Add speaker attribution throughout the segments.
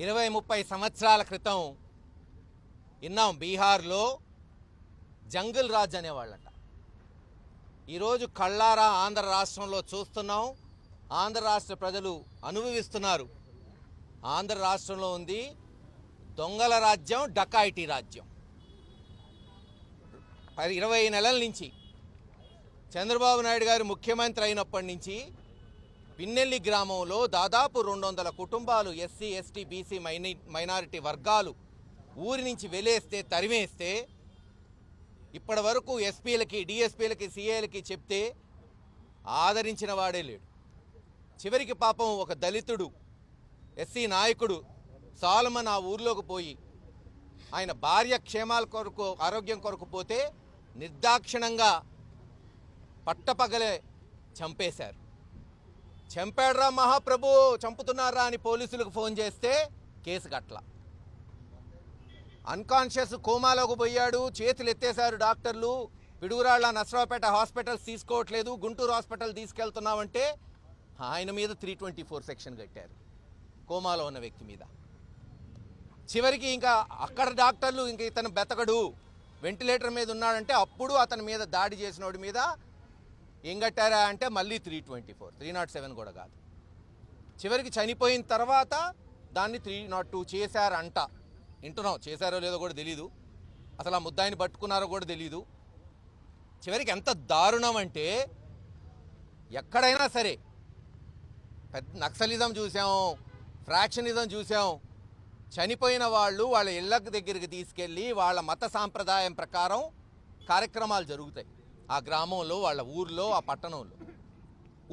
Speaker 1: 20-30 సంవత్సరాల క్రితం విన్నాం బీహార్లో జంగిల్ రాజ్ అనేవాళ్ళట. ఈరోజు కళ్ళారా ఆంధ్ర రాష్ట్రంలో చూస్తున్నాం. ఆంధ్ర రాష్ట్ర ప్రజలు అనుభవిస్తున్నారు. ఆంధ్ర రాష్ట్రంలో ఉంది దొంగల రాజ్యం, డకాయిటీ రాజ్యం. 20 నెలల నుంచి చంద్రబాబు నాయుడు గారు ముఖ్యమంత్రి అయినప్పటి నుంచి పిన్నెల్లి గ్రామంలో దాదాపు 200 కుటుంబాలు ఎస్సీ, ఎస్టీ, బీసీ, మైనారిటీ వర్గాలు ఊరి నుంచి వెలేస్తే, తరిమేస్తే ఇప్పటి వరకు ఎస్పీలకి, డిఎస్పీలకి, సీఏలకి చెప్తే ఆదరించిన వాడే లేడు. చివరికి పాపం ఒక దళితుడు ఎస్సీ నాయకుడు సాలమన్ ఆ ఊర్లోకి పోయి ఆయన భార్య క్షేమాల కొరకు, ఆరోగ్యం కొరకు పోతే నిర్దాక్షిణంగా పట్టపగలే చంపేశారు. చంపాడ్రా మహాప్రభు, చంపుతున్నారా అని పోలీసులకు ఫోన్ చేస్తే కేసు కట్ల. అన్కాన్షియస్ కోమాలోకి పోయాడు. చేతులు ఎత్తేశారు డాక్టర్లు. పిడుగురాళ్ళ, నసరావుపేట హాస్పిటల్స్ తీసుకోవట్లేదు, గుంటూరు హాస్పిటల్ తీసుకెళ్తున్నామంటే ఆయన మీద 324 సెక్షన్ కట్టారు, కోమాలో ఉన్న వ్యక్తి మీద. చివరికి ఇంకా అక్కడ డాక్టర్లు ఇంక ఇతను బెతకడు, వెంటిలేటర్ మీద ఉన్నాడంటే అప్పుడు అతని మీద దాడి చేసినోడి మీద ఏం కట్టారా అంటే మళ్ళీ 324, 307 కూడా కాదు. చివరికి చనిపోయిన తర్వాత దాన్ని 302 చేశారంట. వింటున్నాం, చేశారో లేదో కూడా తెలీదు, అసలు ఆ ముద్దాయిని పట్టుకున్నారో కూడా తెలీదు. చివరికి ఎంత దారుణం అంటే ఎక్కడైనా సరే పెద్ద నక్సలిజం చూసాం, ఫ్రాక్షనిజం చూసాం. చనిపోయిన వాళ్ళు వాళ్ళ ఇళ్ళ దగ్గరికి తీసుకెళ్ళి వాళ్ళ మత సాంప్రదాయం ప్రకారం కార్యక్రమాలు జరుగుతాయి. ఆ గ్రామంలో, వాళ్ళ ఊర్లో, ఆ పట్టణంలో.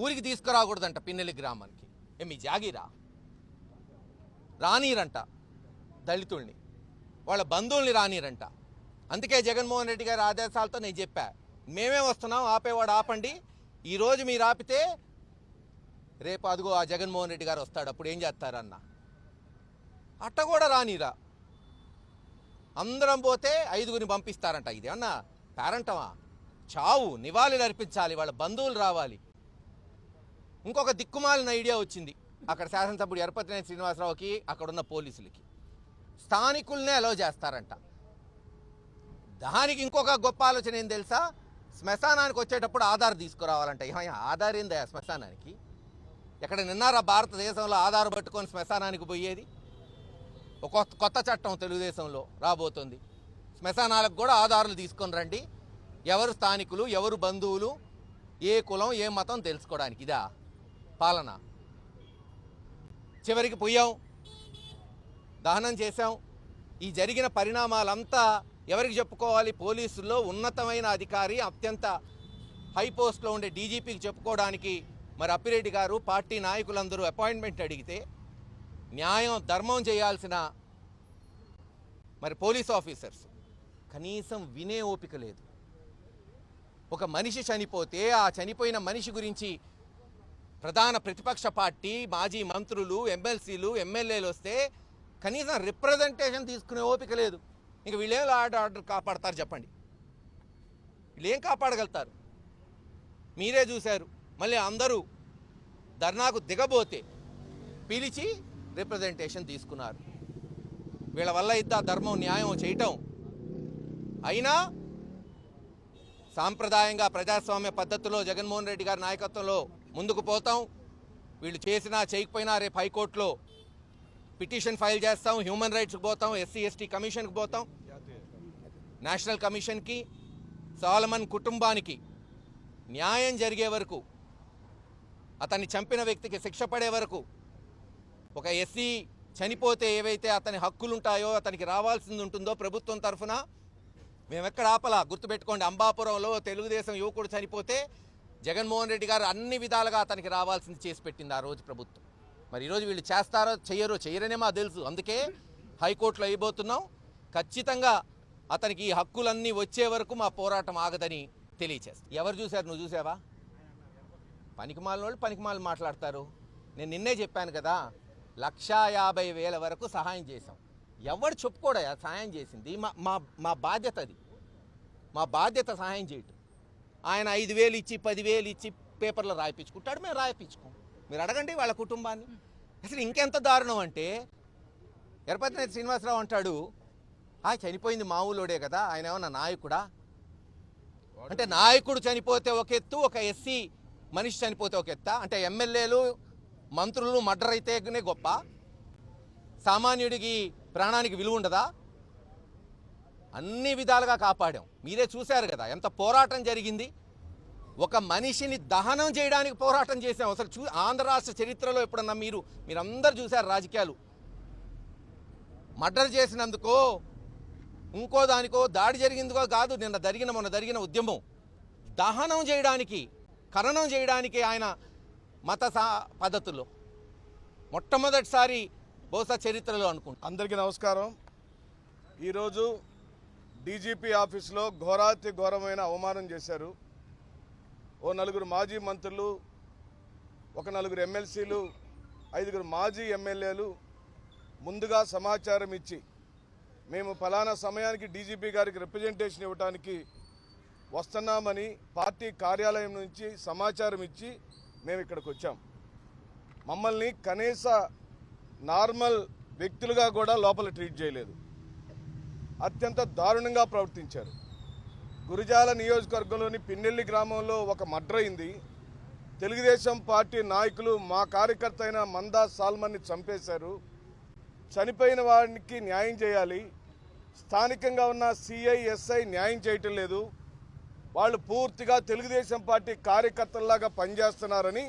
Speaker 1: ఊరికి తీసుకురాకూడదంట పిన్నెల్లి గ్రామానికి. ఏమి జాగిరా రానీరంట, దళితుల్ని వాళ్ళ బంధువుల్ని రానీరంట. అందుకే జగన్మోహన్ రెడ్డి గారి ఆదేశాలతో నేను చెప్పా, మేమే వస్తున్నాం, ఆపేవాడు ఆపండి. ఈరోజు మీరు ఆపితే రేపు అదిగో ఆ జగన్మోహన్ రెడ్డి గారు వస్తాడు, అప్పుడు ఏం చేస్తారన్న. అట్ట కూడా రానీరా. అందరం పోతే 5గురిని పంపిస్తారంట. ఇదేమన్నా పేరంటమా? చావు, నివాళులు అర్పించాలి, వాళ్ళ బంధువులు రావాలి. ఇంకొక దిక్కుమాలిన ఐడియా వచ్చింది అక్కడ శాసనసభ్యుడు ఎరపతినేని శ్రీనివాసరావుకి, అక్కడున్న పోలీసులకి. స్థానికులనే అలౌ చేస్తారంట. దానికి ఇంకొక గొప్ప ఆలోచన ఏం తెలుసా? శ్మశానానికి వచ్చేటప్పుడు ఆధార్ తీసుకురావాలంట. ఆధార్ ఏందా శ్మశానానికి? ఎక్కడ నిన్నారా భారతదేశంలో ఆధార్ పట్టుకొని శ్మశానానికి పోయేది? ఒక కొత్త చట్టం తెలుగుదేశంలో రాబోతుంది. శ్మశానాలకు కూడా ఆధారాలు తీసుకొని రండి, ఎవరు స్థానికులు, ఎవరు బంధువులు, ఏ కులం, ఏ మతం తెలుసుకోవడానికి. ఇదా పాలన? చివరికి పోయాం, దహనం చేశాం. ఈ జరిగిన పరిణామాలంతా ఎవరికి చెప్పుకోవాలి? పోలీసుల్లో ఉన్నతమైన అధికారి, అత్యంత హై పోస్ట్లో ఉండే డీజీపీకి చెప్పుకోవడానికి మరి అప్పిరెడ్డి గారు, పార్టీ నాయకులందరూ అపాయింట్మెంట్ అడిగితే న్యాయం, ధర్మం చేయాల్సిన మరి పోలీస్ ఆఫీసర్స్ కనీసం వినే ఓపిక లేదు. ఒక మనిషి చనిపోతే ఆ చనిపోయిన మనిషి గురించి ప్రధాన ప్రతిపక్ష పార్టీ, మాజీ మంత్రులు, ఎమ్మెల్సీలు, ఎమ్మెల్యేలు వస్తే కనీసం రిప్రజెంటేషన్ తీసుకునే ఓపిక లేదు. ఇంక వీళ్ళేం ఆర్డర్ కాపాడతారు చెప్పండి? వీళ్ళేం కాపాడగలుగుతారు? మీరే చూశారు. మళ్ళీ అందరూ ధర్నాకు దిగబోతే పిలిచి రిప్రజెంటేషన్ తీసుకున్నారు. వీళ్ళ వల్ల ఇద్దా ధర్మం, న్యాయం చేయటం. అయినా సాంప్రదాయంగా ప్రజాస్వామ్య పద్ధతిలో జగన్మోహన్ రెడ్డి గారి నాయకత్వంలో ముందుకు పోతాం. వీళ్ళు చేసినా చేయకపోయినా రేపు హైకోర్టులో పిటిషన్ ఫైల్ చేస్తాం, హ్యూమన్ రైట్స్కి పోతాం, ఎస్సీ ఎస్టీ కమిషన్కి పోతాం, నేషనల్ కమిషన్కి. సాలమన్ కుటుంబానికి న్యాయం జరిగే వరకు, అతన్ని చంపిన వ్యక్తికి శిక్ష పడే వరకు, ఒక ఎస్సీ చనిపోతే ఏవైతే అతని హక్కులుంటాయో, అతనికి రావాల్సింది ఉంటుందో ప్రభుత్వం తరఫున మేమెక్కడ ఆపలా. గుర్తుపెట్టుకోండి, అంబాపురంలో తెలుగుదేశం యువకుడు చనిపోతే జగన్మోహన్ రెడ్డి గారు అన్ని విధాలుగా అతనికి రావాల్సింది చేసి పెట్టింది ఆ రోజు ప్రభుత్వం. మరి ఈరోజు వీళ్ళు చేస్తారో చేయరనే మాకు తెలుసు. అందుకే హైకోర్టులో అయిపోతున్నాం. ఖచ్చితంగా అతనికి ఈ హక్కులన్నీ వచ్చే వరకు మా పోరాటం ఆగదని తెలియచేస్తాం. ఎవరు చూశారు? నువ్వు చూసావా? పనికిమాలిన వాళ్ళు పనికిమాలిన మాట్లాడతారు. నేను నిన్నే చెప్పాను కదా, 150,000 వరకు సహాయం చేశాం. ఎవడు చెప్పుకోడా సహాయం చేసింది? మా బాధ్యత అది. మా బాధ్యత సహాయం చేయటం. ఆయన 5,000 ఇచ్చి 10,000 ఇచ్చి పేపర్లో రాయిపించుకుంటాడు, మేము రాయిపించుకోం. మీరు అడగండి వాళ్ళ కుటుంబాన్ని. అసలు ఇంకెంత దారుణం అంటే ఎరపతినేని శ్రీనివాసరావు అంటాడు చనిపోయింది మామూలుడే కదా, ఆయన ఏమన్నా నాయకుడా అంటే? నాయకుడు చనిపోతే ఒక ఎత్తు, ఒక ఎస్సీ మనిషి చనిపోతే ఒక ఎత్తా? అంటే ఎమ్మెల్యేలు మంత్రులు మర్డర్ అయితేనే గొప్ప, సామాన్యుడికి ప్రాణానికి విలువ ఉండదా? అన్ని విధాలుగా కాపాడాం. మీరే చూశారు కదా ఎంత పోరాటం జరిగింది. ఒక మనిషిని దహనం చేయడానికి పోరాటం చేశాం. అసలు ఆంధ్ర రాష్ట్ర చరిత్రలో ఎప్పుడన్నా మీరందరూ చూశారు రాజకీయాలు. మర్డర్ చేసినందుకో ఇంకో దానికో దాడి జరిగిందికో కాదు, మొన్న జరిగిన ఉద్యమం దహనం చేయడానికి, ఖననం చేయడానికి ఆయన మత పద్ధతుల్లో మొట్టమొదటిసారి బహుశా చరిత్రలో అనుకుంటా.
Speaker 2: అందరికీ నమస్కారం. ఈరోజు డీజీపీ ఆఫీసులో ఘోరాతి ఘోరమైన అవమానం చేశారు. ఓ 4 మాజీ మంత్రులు, ఒక 4 ఎమ్మెల్సీలు, 5 మాజీ ఎమ్మెల్యేలు ముందుగా సమాచారం ఇచ్చి మేము ఫలానా సమయానికి డీజీపీ గారికి రిప్రజెంటేషన్ ఇవ్వడానికి వస్తున్నామని పార్టీ కార్యాలయం నుంచి సమాచారం ఇచ్చి మేము ఇక్కడికి వచ్చాం. మమ్మల్ని కనీస నార్మల్ వ్యక్తులుగా కూడా లోపల ట్రీట్ చేయలేదు. అత్యంత దారుణంగా ప్రవర్తించారు. గురిజాల నియోజకవర్గంలోని పిన్నెల్లి గ్రామంలో ఒక మర్డర్ అయింది. తెలుగుదేశం పార్టీ నాయకులు మా కార్యకర్త అయిన మందా సాల్మన్ని చంపేశారు. చనిపోయిన వారికి న్యాయం చేయాలి. స్థానికంగా ఉన్న సిఐ ఎస్ఐ న్యాయం చేయటం లేదు. వాళ్ళు పూర్తిగా తెలుగుదేశం పార్టీ కార్యకర్తల్లాగా పనిచేస్తున్నారని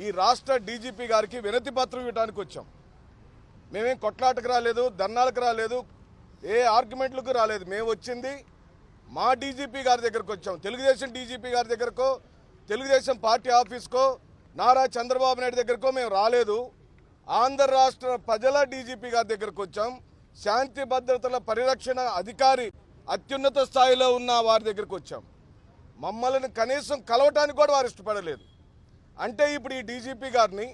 Speaker 2: ఈ రాష్ట్ర డీజీపీ గారికి వినతి పత్రం ఇవ్వడానికి వచ్చాం. మేమేం కొట్లాటకు రాలేదు, ధర్నాలకు రాలేదు, ఏ ఆర్గ్యుమెంట్లకు రాలేదు. మేము వచ్చింది మా డీజీపీ గారి దగ్గరకు వచ్చాం. తెలుగుదేశం డీజీపీ గారి దగ్గరకో, తెలుగుదేశం పార్టీ ఆఫీస్కో, నారా చంద్రబాబు నాయుడు దగ్గరకో మేము రాలేదు. ఆంధ్ర రాష్ట్ర ప్రజల డీజీపీ గారి దగ్గరకు వచ్చాం. శాంతి భద్రతల పరిరక్షణ అధికారి అత్యున్నత స్థాయిలో ఉన్న వారి దగ్గరకు వచ్చాం. మమ్మల్ని కనీసం కలవటానికి కూడా వారు ఇష్టపడలేదు. అంటే ఇప్పుడు ఈ డీజీపీ గారిని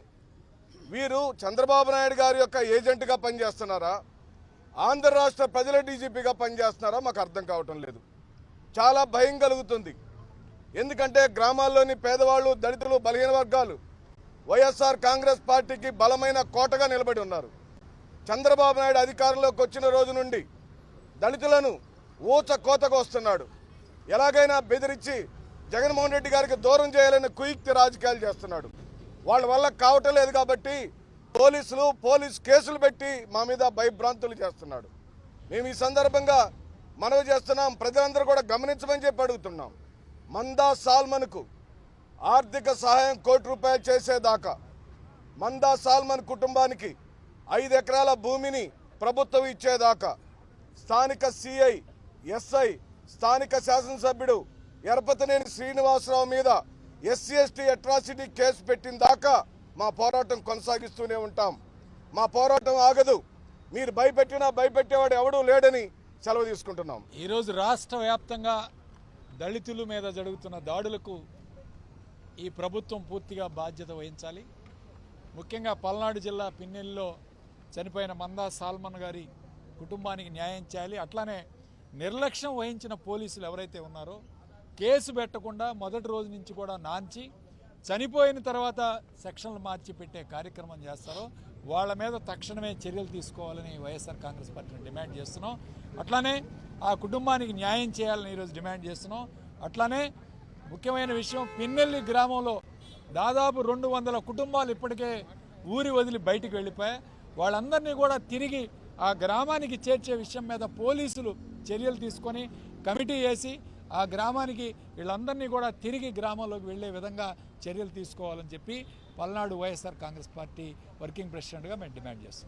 Speaker 2: వీరు చంద్రబాబు నాయుడు గారి యొక్క ఏజెంట్గా పనిచేస్తున్నారా, ఆంధ్ర రాష్ట్ర ప్రజల డీజీపీగా పనిచేస్తున్నారా మాకు అర్థం కావటం లేదు. చాలా భయం కలుగుతుంది. ఎందుకంటే గ్రామాల్లోని పేదవాళ్ళు, దళితులు, బలహీన వర్గాలు వైఎస్ఆర్ కాంగ్రెస్ పార్టీకి బలమైన కోటగా నిలబడి ఉన్నారు. చంద్రబాబు నాయుడు అధికారంలోకి వచ్చిన రోజు నుండి దళితులను ఊచ కోతకు వస్తున్నాడు. ఎలాగైనా బెదిరించి జగన్మోహన్ రెడ్డి గారికి దూరం చేయాలని కుయుక్తి రాజకీయాలు చేస్తున్నాడు. వాళ్ళ వల్ల కావటం లేదు కాబట్టి పోలీసు కేసులు పెట్టి మా మీద భయభ్రాంతులు చేస్తున్నాడు. మేము ఈ సందర్భంగా మనవి చేస్తున్నాం, ప్రజలందరూ కూడా గమనించమని చెప్పి అడుగుతున్నాం. మందా సాల్మన్కు ఆర్థిక సహాయం ₹1 కోటి చేసేదాకా, మందా సాల్మన్ కుటుంబానికి 5 ఎకరాల భూమిని ప్రభుత్వం ఇచ్చేదాకా, స్థానిక సిఐ ఎస్ఐ, స్థానిక శాసనసభ్యుడు ఎరపతినేని శ్రీనివాసరావు మీద ఎస్సీ ఎస్టీ అట్రాసిటీ కేసు పెట్టిన దాకా మా పోరాటం కొనసాగిస్తూనే ఉంటాం. మా పోరాటం ఆగదు. మీరు భయపెట్టేవాడు ఎవడూ లేడని సెలవు తీసుకుంటున్నాం.
Speaker 3: ఈరోజు రాష్ట్ర వ్యాప్తంగా దళితుల మీద జరుగుతున్న దాడులకు ఈ ప్రభుత్వం పూర్తిగా బాధ్యత వహించాలి. ముఖ్యంగా పల్నాడు జిల్లా పిన్నెల్లిలో చనిపోయిన మందా సాల్మన్ గారి కుటుంబానికి న్యాయం చేయాలి. అట్లానే నిర్లక్ష్యం వహించిన పోలీసులు ఎవరైతే ఉన్నారో కేసు పెట్టకుండా మొదటి రోజు నుంచి కూడా నాంచి చనిపోయిన తర్వాత సెక్షన్లు మార్చి పెట్టే కార్యక్రమం చేస్తారో వాళ్ళ మీద తక్షణమే చర్యలు తీసుకోవాలని వైఎస్ఆర్ కాంగ్రెస్ పార్టీని డిమాండ్ చేస్తున్నాం. అట్లానే ఆ కుటుంబానికి న్యాయం చేయాలని ఈరోజు డిమాండ్ చేస్తున్నాం. అట్లానే ముఖ్యమైన విషయం, పిన్నెల్లి గ్రామంలో దాదాపు 200 కుటుంబాలు ఇప్పటికే ఊరి వదిలి బయటికి వెళ్ళిపోయాయి. వాళ్ళందరినీ కూడా తిరిగి ఆ గ్రామానికి చేర్చే విషయం మీద పోలీసులు చర్యలు తీసుకొని కమిటీ వేసి ఆ గ్రామానికి వీళ్ళందరినీ కూడా తిరిగి గ్రామంలోకి వెళ్ళే విధంగా చర్యలు తీసుకోవాలని చెప్పి పల్నాడు వైఎస్ఆర్ కాంగ్రెస్ పార్టీ వర్కింగ్ ప్రెసిడెంట్గా మేము డిమాండ్ చేస్తున్నాం.